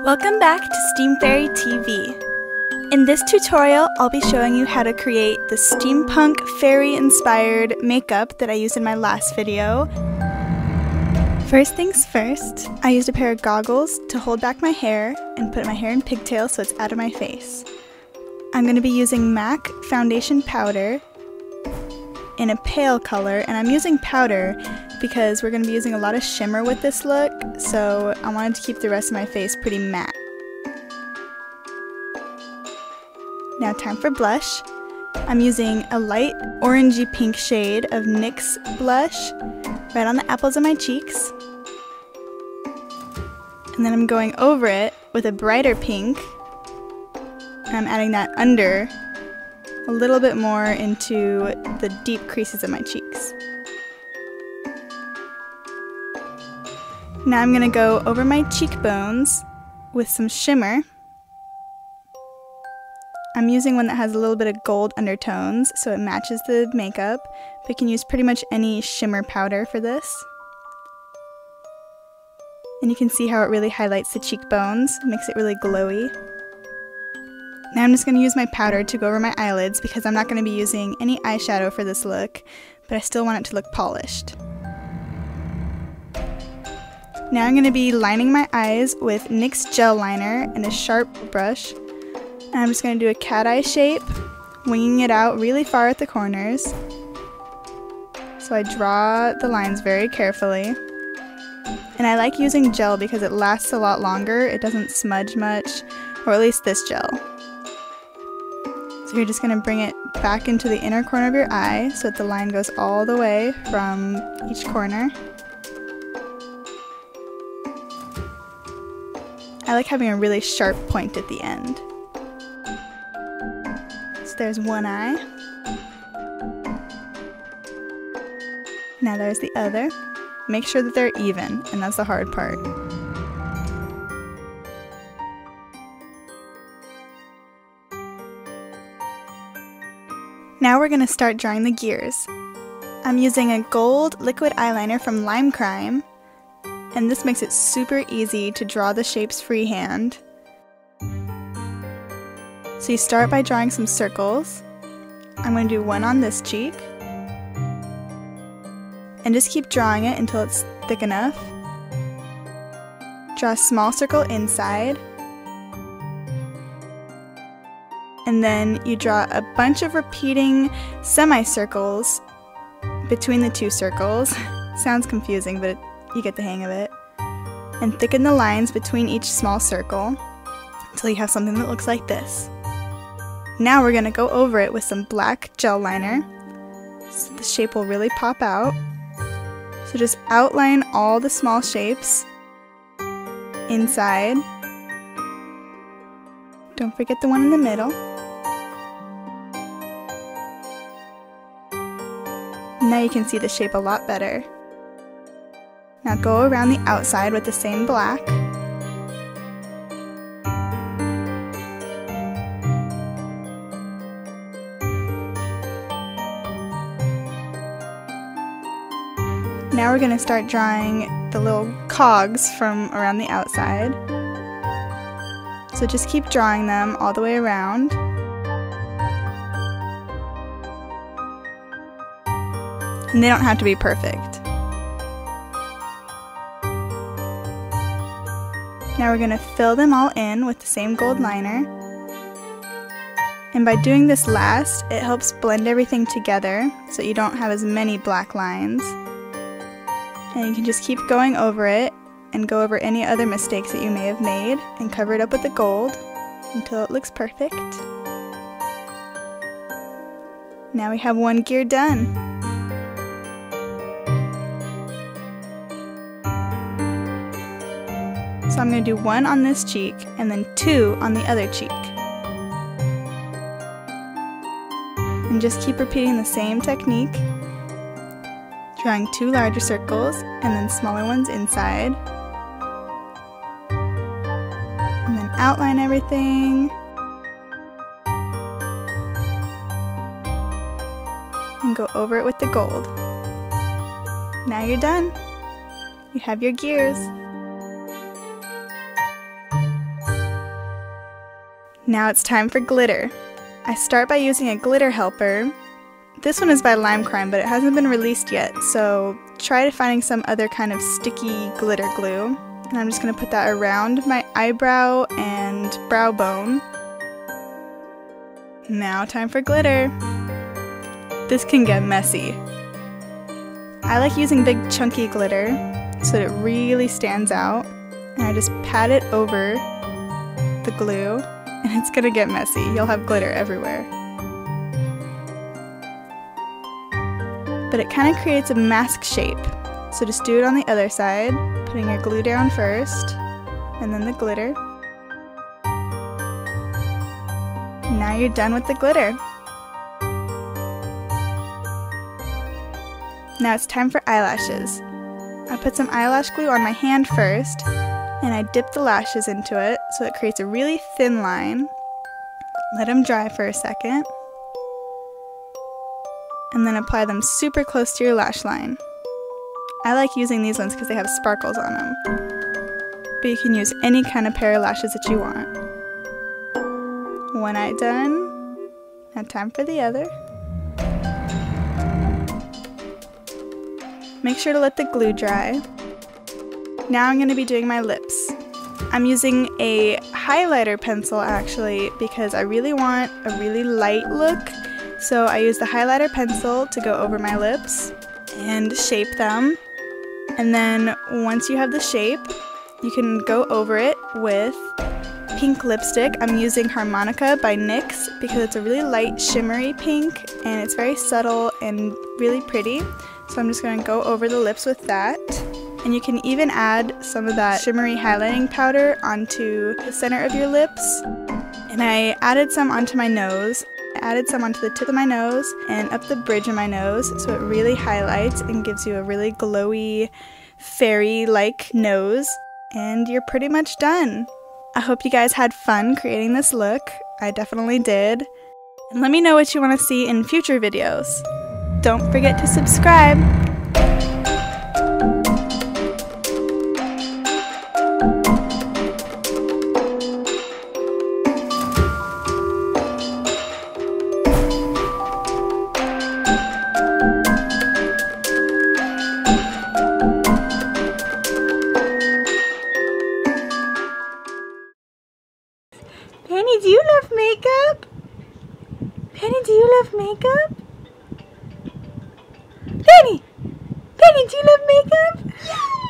Welcome back to Faerie TV. In this tutorial, I'll be showing you how to create the steampunk fairy inspired makeup that I used in my last video. First things first, I used a pair of goggles to hold back my hair and put my hair in pigtails so it's out of my face. I'm going to be using MAC foundation powder in a pale color, and I'm using powder because we're going to be using a lot of shimmer with this look, so I wanted to keep the rest of my face pretty matte. Now time for blush. I'm using a light orangey pink shade of NYX Blush right on the apples of my cheeks. And then I'm going over it with a brighter pink, and I'm adding that under a little bit more into the deep creases of my cheeks. Now I'm going to go over my cheekbones with some shimmer. I'm using one that has a little bit of gold undertones so it matches the makeup, but you can use pretty much any shimmer powder for this. And you can see how it really highlights the cheekbones, makes it really glowy. Now I'm just going to use my powder to go over my eyelids because I'm not going to be using any eyeshadow for this look, but I still want it to look polished. Now I'm going to be lining my eyes with NYX Gel Liner and a sharp brush. And I'm just going to do a cat eye shape, winging it out really far at the corners. So I draw the lines very carefully. And I like using gel because it lasts a lot longer, it doesn't smudge much, or at least this gel. So you're just going to bring it back into the inner corner of your eye so that the line goes all the way from each corner. I like having a really sharp point at the end. So there's one eye. Now there's the other. Make sure that they're even, and that's the hard part. Now we're going to start drawing the gears. I'm using a gold liquid eyeliner from Lime Crime, and this makes it super easy to draw the shapes freehand. So you start by drawing some circles. I'm going to do one on this cheek, and just keep drawing it until it's thick enough. Draw a small circle inside. And then you draw a bunch of repeating semicircles between the two circles. Sounds confusing, but you get the hang of it. And thicken the lines between each small circle until you have something that looks like this. Now we're going to go over it with some black gel liner so the shape will really pop out. So just outline all the small shapes inside. Don't forget the one in the middle. Now you can see the shape a lot better. Now go around the outside with the same black. Now we're going to start drawing the little cogs from around the outside. So just keep drawing them all the way around. And they don't have to be perfect. Now we're going to fill them all in with the same gold liner. And by doing this last, it helps blend everything together so you don't have as many black lines. And you can just keep going over it and go over any other mistakes that you may have made and cover it up with the gold until it looks perfect. Now we have one gear done. So I'm going to do one on this cheek and then two on the other cheek. And just keep repeating the same technique, drawing two larger circles and then smaller ones inside. And then outline everything. And go over it with the gold. Now you're done. You have your gears. Now it's time for glitter. I start by using a glitter helper. This one is by Lime Crime, but it hasn't been released yet, so try finding some other kind of sticky glitter glue. And I'm just going to put that around my eyebrow and brow bone. Now time for glitter. This can get messy. I like using big chunky glitter so that it really stands out. And I just pat it over the glue, and it's going to get messy. You'll have glitter everywhere. But it kind of creates a mask shape. So just do it on the other side, putting your glue down first, and then the glitter. Now you're done with the glitter. Now it's time for eyelashes. I put some eyelash glue on my hand first, and I dip the lashes into it so it creates a really thin line. Let them dry for a second. And then apply them super close to your lash line. I like using these ones because they have sparkles on them. But you can use any kind of pair of lashes that you want. One eye done. Now time for the other. Make sure to let the glue dry. Now I'm going to be doing my lips. I'm using a highlighter pencil actually because I really want a really light look. So I use the highlighter pencil to go over my lips and shape them. And then once you have the shape, you can go over it with pink lipstick. I'm using Harmonica by NYX because it's a really light shimmery pink and it's very subtle and really pretty. So I'm just going to go over the lips with that. And you can even add some of that shimmery highlighting powder onto the center of your lips. And I added some onto my nose. I added some onto the tip of my nose and up the bridge of my nose so it really highlights and gives you a really glowy, fairy-like nose. And you're pretty much done. I hope you guys had fun creating this look. I definitely did. And let me know what you want to see in future videos. Don't forget to subscribe. Penny, do you love makeup? Penny, do you love makeup? Penny! Penny, do you love makeup? Yeah!